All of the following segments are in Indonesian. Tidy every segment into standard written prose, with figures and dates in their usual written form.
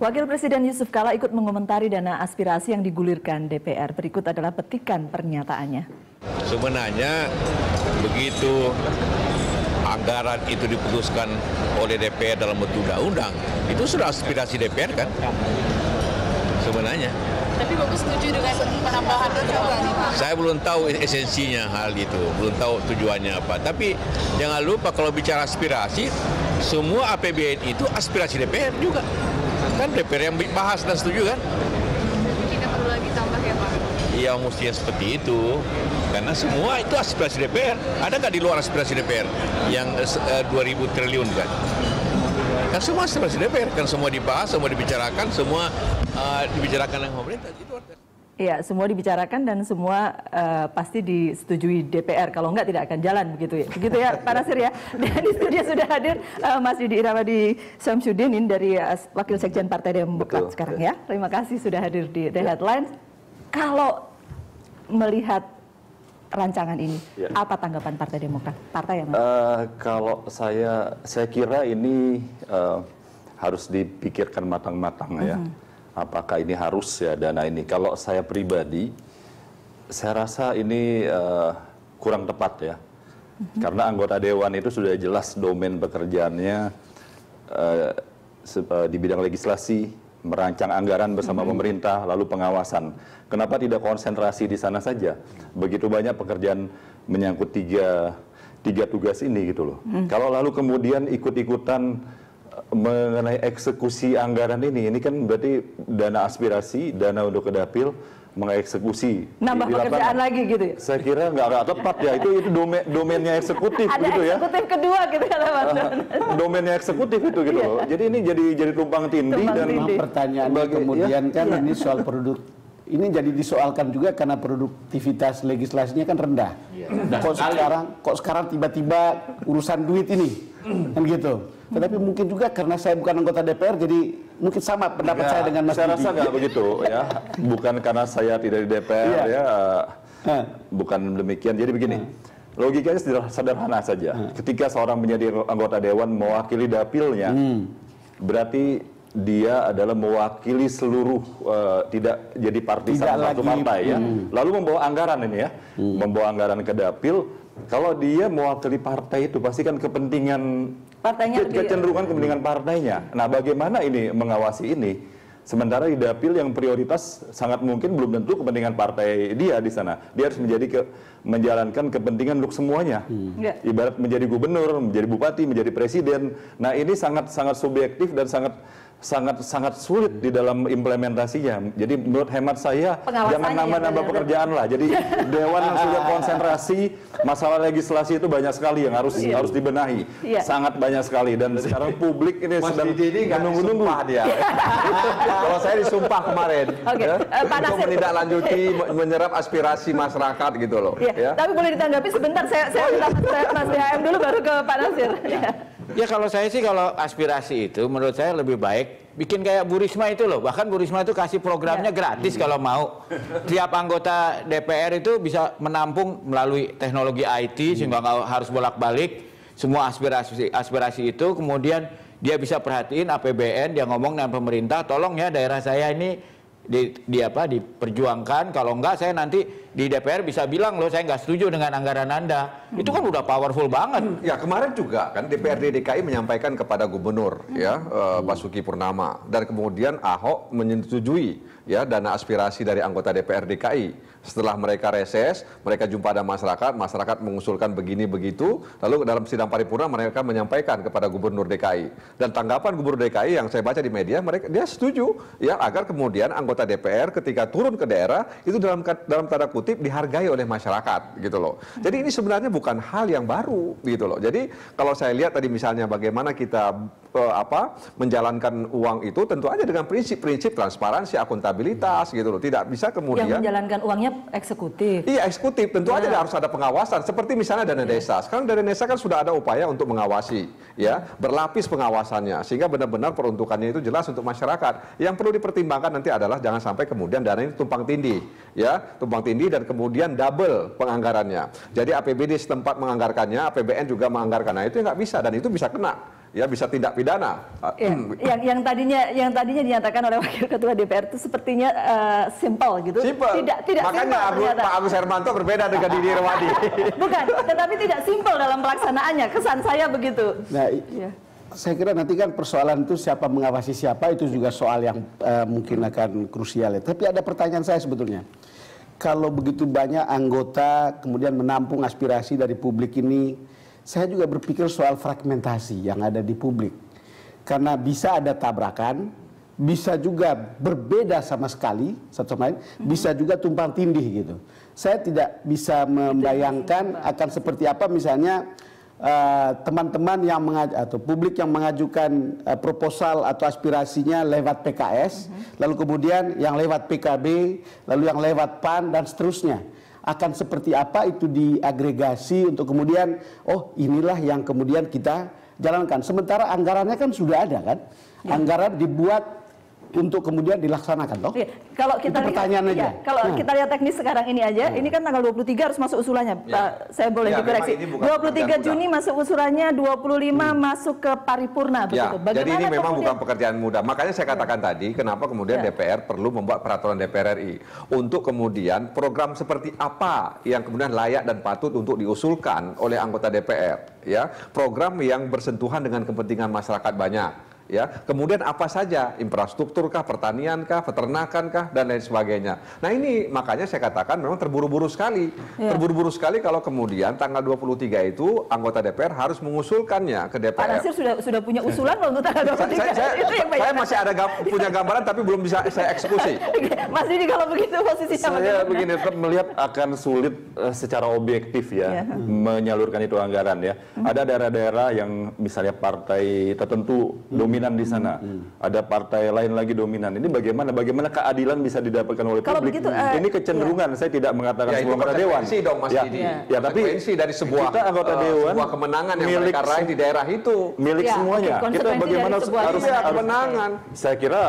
Wakil Presiden Yusuf Kala ikut mengomentari dana aspirasi yang digulirkan DPR. Berikut adalah petikan pernyataannya. Sebenarnya begitu anggaran itu diputuskan oleh DPR dalam bentuk undang-undang, itu sudah aspirasi DPR kan? Sebenarnya. Tapi Bapak setuju dengan penambahan juga nih Pak? Saya belum tahu esensinya hal itu, belum tahu tujuannya apa. Tapi jangan lupa kalau bicara aspirasi, semua APBN itu aspirasi DPR juga. Kan DPR yang bahas dan setuju kan? Tidak perlu lagi tambah ya Pak? Iya, mestinya seperti itu. Karena semua itu aspirasi DPR. Ada nggak di luar aspirasi DPR yang 2.000 triliun kan? Kan semua aspirasi DPR, kan semua dibahas, semua dibicarakan, semua dibicarakan dengan pemerintah. Iya, semua dibicarakan dan semua pasti disetujui DPR. Kalau enggak tidak akan jalan begitu ya. Begitu ya Pak Nasir ya. Dan di studio sudah hadir Mas Didi Irawadi Syamsuddin dari Wakil Sekjen Partai Demokrat sekarang ya. Terima kasih sudah hadir di The Headlines. Kalau melihat rancangan ini, apa tanggapan Partai Demokrat? Partai yang kalau saya kira ini harus dipikirkan matang-matang ya. Apakah ini harus ya dana ini? Kalau saya pribadi, saya rasa ini kurang tepat ya. Karena anggota dewan itu sudah jelas domain pekerjaannya di bidang legislasi, merancang anggaran bersama pemerintah, lalu pengawasan. Kenapa tidak konsentrasi di sana saja? Begitu banyak pekerjaan menyangkut tiga tugas ini gitu loh. Kalau lalu kemudian ikut-ikutan mengenai eksekusi anggaran ini kan berarti dana aspirasi, dana untuk kedapil, mengeksekusi. Nambah pekerjaan lagi gitu ya? Saya kira nggak tepat ya, itu domainnya eksekutif gitu ya. Ada eksekutif kedua gitu ya Mas. Domainnya eksekutif itu gitu loh. Jadi ini jadi tumpang tindih dan pertanyaannya kemudian kan ini soal produk. Ini jadi disoalkan juga karena produktivitas legislasinya kan rendah. Kok sekarang tiba-tiba urusan duit ini kan gitu. Tetapi mungkin juga karena saya bukan anggota DPR, jadi mungkin sama pendapat saya dengan Mas Didi. Saya rasa nggak begitu ya. Bukan karena saya tidak di DPR ya. Bukan demikian. Jadi begini, logikanya sederhana saja. Ketika seorang menjadi anggota dewan mewakili dapilnya, berarti dia adalah mewakili seluruh tidak jadi partisan satu partai ya. Lalu membawa anggaran ini ya, membawa anggaran ke dapil. Kalau dia mewakili partai itu pasti kan kepentingan partainya, kecenderungan kepentingan partainya. Nah, bagaimana ini mengawasi ini? Sementara di dapil yang prioritas sangat mungkin belum tentu kepentingan partai dia di sana. Dia harus menjalankan kepentingan untuk semuanya. Ibarat menjadi gubernur, menjadi bupati, menjadi presiden. Nah, ini sangat subjektif dan sangat sulit di dalam implementasinya. Jadi menurut hemat saya jangan nambah-nambah pekerjaan lah. Jadi dewan yang sudah konsentrasi masalah legislasi itu banyak sekali yang harus dibenahi. Sangat banyak sekali dan sekarang publik ini sedang menunggu-nunggu dia. Kalau saya disumpah kemarin untuk menindaklanjuti menyerap aspirasi masyarakat gitu loh. Tapi boleh ditanggapi sebentar, saya minta Mas BHM dulu baru ke Pak Nasir. Ya kalau saya sih kalau aspirasi itu menurut saya lebih baik bikin kayak Bu Risma itu loh. Bahkan Bu Risma itu kasih programnya gratis kalau mau. Tiap anggota DPR itu bisa menampung melalui teknologi IT sehingga nggak harus bolak-balik semua aspirasi itu. Kemudian dia bisa perhatiin APBN, dia ngomong dengan pemerintah, tolong ya daerah saya ini diperjuangkan, kalau enggak saya nanti di DPR bisa bilang loh saya nggak setuju dengan anggaran Anda. Itu kan udah powerful banget. Ya kemarin juga kan DPRD DKI menyampaikan kepada gubernur Basuki Purnama, dan kemudian Ahok menyetujui ya dana aspirasi dari anggota DPR DKI. Setelah mereka reses, mereka jumpa dengan masyarakat mengusulkan begini begitu, lalu dalam sidang paripurna mereka menyampaikan kepada gubernur DKI. Dan tanggapan gubernur DKI yang saya baca di media, dia setuju ya agar kemudian anggota DPR ketika turun ke daerah itu dalam tanda kutip dihargai oleh masyarakat gitu loh. Jadi ini sebenarnya bukan hal yang baru gitu loh. Jadi kalau saya lihat tadi misalnya bagaimana kita menjalankan uang itu tentu aja dengan prinsip-prinsip transparansi, akuntabilitas gitu loh. Tidak bisa kemudian yang menjalankan uangnya eksekutif. Iya, eksekutif. Tentu aja harus ada pengawasan. Seperti misalnya dana desa. Sekarang dana desa kan sudah ada upaya untuk mengawasi, ya, berlapis pengawasannya sehingga benar-benar peruntukannya itu jelas untuk masyarakat. Yang perlu dipertimbangkan nanti adalah jangan sampai kemudian dana ini tumpang tindih, ya, tumpang tindih dan kemudian double penganggarannya. Jadi APBD setempat menganggarkannya, APBN juga menganggarkan. Nah, itu nggak bisa dan itu bisa kena. ya bisa tindak pidana. Ya, yang tadinya dinyatakan oleh Wakil Ketua DPR itu sepertinya simpel gitu. Simpel. Tidak makanya simpel, Pak Agus Hermanto berbeda dengan Didi Irwadi. Bukan, tetapi tidak simpel dalam pelaksanaannya. Kesan saya begitu. Nah, saya kira nanti kan persoalan itu siapa mengawasi siapa itu juga soal yang mungkin akan krusial ya. Tapi ada pertanyaan saya sebetulnya. Kalau begitu banyak anggota kemudian menampung aspirasi dari publik ini, saya juga berpikir soal fragmentasi yang ada di publik. Karena bisa ada tabrakan, bisa juga berbeda sama sekali satu sama lain, bisa juga tumpang tindih gitu. Saya tidak bisa membayangkan akan seperti apa misalnya teman-teman yang atau publik yang mengajukan proposal atau aspirasinya lewat PKS, lalu kemudian yang lewat PKB, lalu yang lewat PAN dan seterusnya. Akan seperti apa itu diagregasi untuk kemudian, oh inilah yang kemudian kita jalankan. Sementara anggarannya kan sudah ada kan, anggaran dibuat untuk kemudian dilaksanakan toh. Iya. Kalau kita itu pertanyaan lihat, aja. Kalau kita lihat teknis sekarang ini aja, ini kan tanggal 23 harus masuk usulannya. Saya boleh dikoreksi. 23 Juni masuk usulannya, 25 masuk ke paripurna begitu. Jadi ini memang bukan pekerjaan mudah. Makanya saya katakan tadi, kenapa kemudian DPR perlu membuat peraturan DPR RI untuk kemudian program seperti apa yang kemudian layak dan patut untuk diusulkan oleh anggota DPR, ya. Program yang bersentuhan dengan kepentingan masyarakat banyak. Ya, kemudian apa saja, infrastruktur kah, pertanian kah, peternakan kah, dan lain sebagainya. Nah ini makanya saya katakan memang terburu-buru sekali. Terburu-buru sekali kalau kemudian tanggal 23 itu anggota DPR harus mengusulkannya ke DPR. Pak Nasir sudah punya usulan untuk tanggal 23. Saya masih ada punya gambaran tapi belum bisa saya eksekusi. Mas Didi kalau begitu posisinya saya begini, tetap melihat akan sulit secara objektif ya menyalurkan itu anggaran ya. Ada daerah-daerah yang misalnya partai tertentu dominan di sana, ada partai lain lagi dominan. Ini bagaimana keadilan bisa didapatkan oleh kalau publik? Begitu, ini kecenderungan, saya tidak mengatakan semua anggota dewan. Dong, Mas Didi. Ya, tapi dari sebuah kita anggota dewan, sebuah kemenangan yang mereka raih di daerah itu, milik semuanya. Kita bagaimana harus kemenangan. Saya kira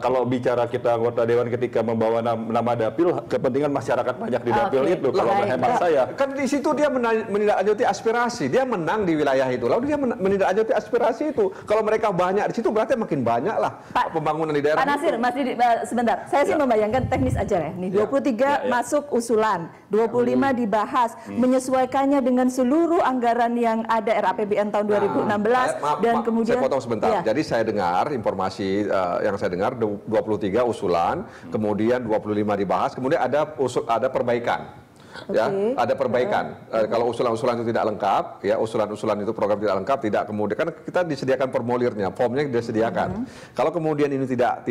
kalau bicara kita anggota dewan ketika membawa nama dapil, kepentingan masyarakat banyak di dapil itu. Kalau hemat saya, kan di situ dia menindaklanjuti aspirasi, dia menang di wilayah itu, lalu dia menindaklanjuti aspirasi itu. Kalau mereka banyak di situ berarti makin banyak lah pembangunan di daerah. Pak Nasir, Mas Didi, sebentar. Saya sih membayangkan teknis aja ya. Nih 23 masuk usulan, 25 dibahas, menyesuaikannya dengan seluruh anggaran yang ada RAPBN tahun 2016 dan kemudian saya potong sebentar. Jadi saya dengar informasi yang saya dengar 23 usulan, kemudian 25 dibahas, kemudian ada perbaikan. Ya, ada perbaikan. Kalau usulan-usulan itu tidak lengkap, ya usulan-usulan itu program tidak lengkap, tidak kemudian kan kita disediakan formulirnya, formnya disediakan. Kalau kemudian ini tidak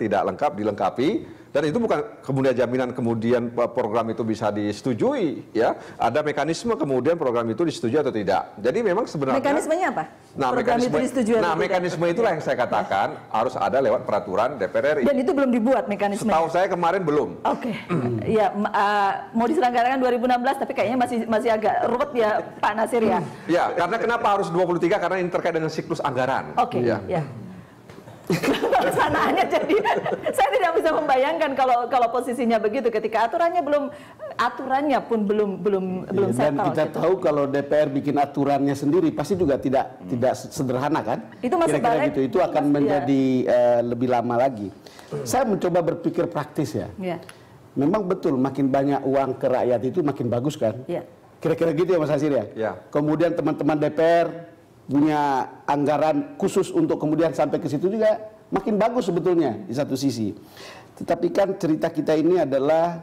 lengkap, dilengkapi, dan itu bukan kemudian jaminan kemudian program itu bisa disetujui, ya. Ada mekanisme kemudian program itu disetujui atau tidak. Jadi memang sebenarnya mekanismenya apa? Nah, mekanisme itulah yang saya katakan harus ada lewat peraturan DPR RI. Dan itu belum dibuat mekanismenya. Setahu saya kemarin belum. Oke. Ya, mau diselenggarakan 2016 tapi kayaknya masih agak ruwet ya Pak Nasir ya. Ya, karena kenapa harus 23? Karena ini terkait dengan siklus anggaran. Oke. Ya. Pelaksanaannya jadi saya tidak bisa membayangkan kalau posisinya begitu ketika aturannya pun belum dan settle. Kita tahu kalau DPR bikin aturannya sendiri pasti juga tidak sederhana kan? Itu masih kira-kira gitu. Itu akan menjadi lebih lama lagi. Saya mencoba berpikir praktis ya. Memang betul makin banyak uang ke rakyat itu makin bagus kan? Kira-kira gitu ya Mas Nasir ya? Kemudian teman-teman DPR punya anggaran khusus untuk kemudian sampai ke situ juga makin bagus sebetulnya di satu sisi. Tetapi kan cerita kita ini adalah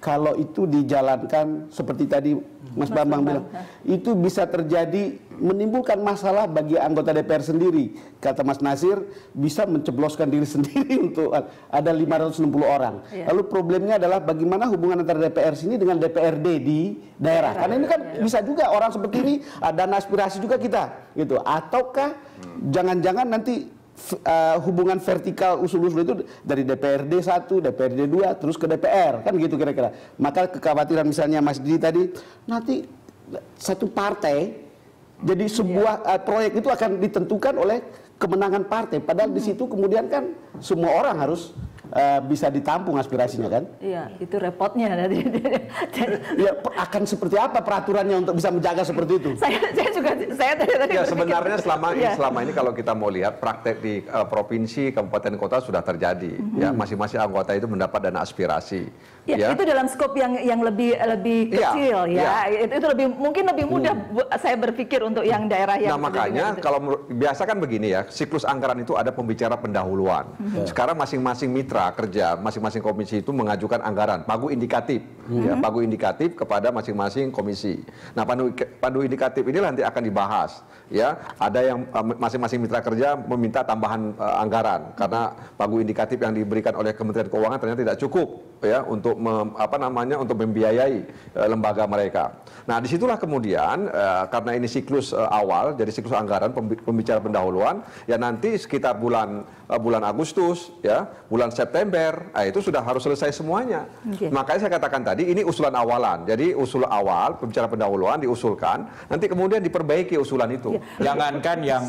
kalau itu dijalankan seperti tadi Mas Bambang bilang, itu bisa terjadi menimbulkan masalah bagi anggota DPR sendiri. Kata Mas Nasir, bisa mencebloskan diri sendiri untuk ada 560 orang. Lalu problemnya adalah bagaimana hubungan antara DPR sini dengan DPRD di daerah. Karena ini kan bisa juga orang seperti ini ada aspirasi juga kita, gitu. Ataukah jangan-jangan nanti hubungan vertikal usul-usul itu dari DPRD 1, DPRD 2 terus ke DPR kan gitu kira-kira. Maka kekhawatiran misalnya Mas Didi tadi nanti satu partai jadi sebuah proyek itu akan ditentukan oleh kemenangan partai padahal di situ kemudian kan semua orang harus bisa ditampung aspirasinya kan? Iya, itu repotnya. Ya, akan seperti apa peraturannya untuk bisa menjaga seperti itu? Saya juga saya tadi Ya sebenarnya Iya. selama ini kalau kita mau lihat praktek di provinsi, kabupaten, kota sudah terjadi. Ya masing-masing anggota itu mendapat dana aspirasi. Ya, itu dalam skop yang lebih kecil ya. Itu mungkin lebih mudah saya berpikir untuk yang daerah yang. Nah makanya kalau biasa kan begini ya, siklus anggaran itu ada pembicara pendahuluan. Sekarang masing-masing mitra kerja, masing-masing komisi itu mengajukan anggaran, pagu indikatif, ya, pagu indikatif kepada masing-masing komisi. Nah pandu indikatif ini nanti akan dibahas. Ya, ada yang masing-masing mitra kerja meminta tambahan anggaran karena pagu indikatif yang diberikan oleh Kementerian Keuangan ternyata tidak cukup ya untuk untuk membiayai lembaga mereka. Nah disitulah kemudian karena ini siklus awal, jadi siklus anggaran pembicara pendahuluan, ya nanti sekitar bulan Agustus, ya bulan September, itu sudah harus selesai semuanya. Makanya saya katakan tadi ini usulan awalan. Jadi usul awal pembicara pendahuluan diusulkan, nanti kemudian diperbaiki usulan itu. Jangankan yang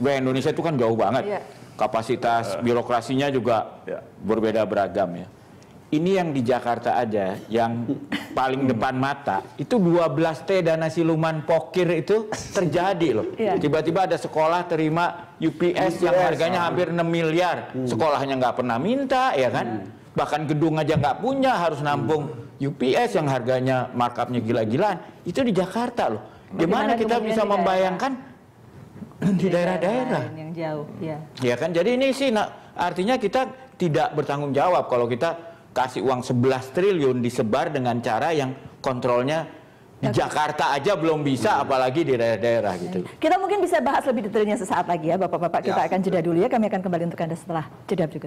Indonesia itu kan jauh banget, kapasitas birokrasinya juga berbeda beragam ya. Ini yang di Jakarta aja, yang paling depan mata, itu 12T dana siluman pokir itu terjadi loh. Tiba-tiba ada sekolah terima UPS yang harganya hampir 6 miliar. Sekolahnya nggak pernah minta, ya kan? Bahkan gedung aja nggak punya, harus nampung UPS yang harganya markupnya gila-gilaan. Itu di Jakarta loh. Gimana kita bisa membayangkan di daerah-daerah yang jauh, ya kan? Jadi ini sih artinya kita tidak bertanggung jawab kalau kita kasih uang 11 triliun disebar dengan cara yang kontrolnya di Jakarta aja belum bisa, apalagi di daerah-daerah gitu. Kita mungkin bisa bahas lebih detailnya sesaat lagi ya, Bapak-Bapak. Kita akan jeda dulu ya. Kami akan kembali untuk Anda setelah jeda berikut.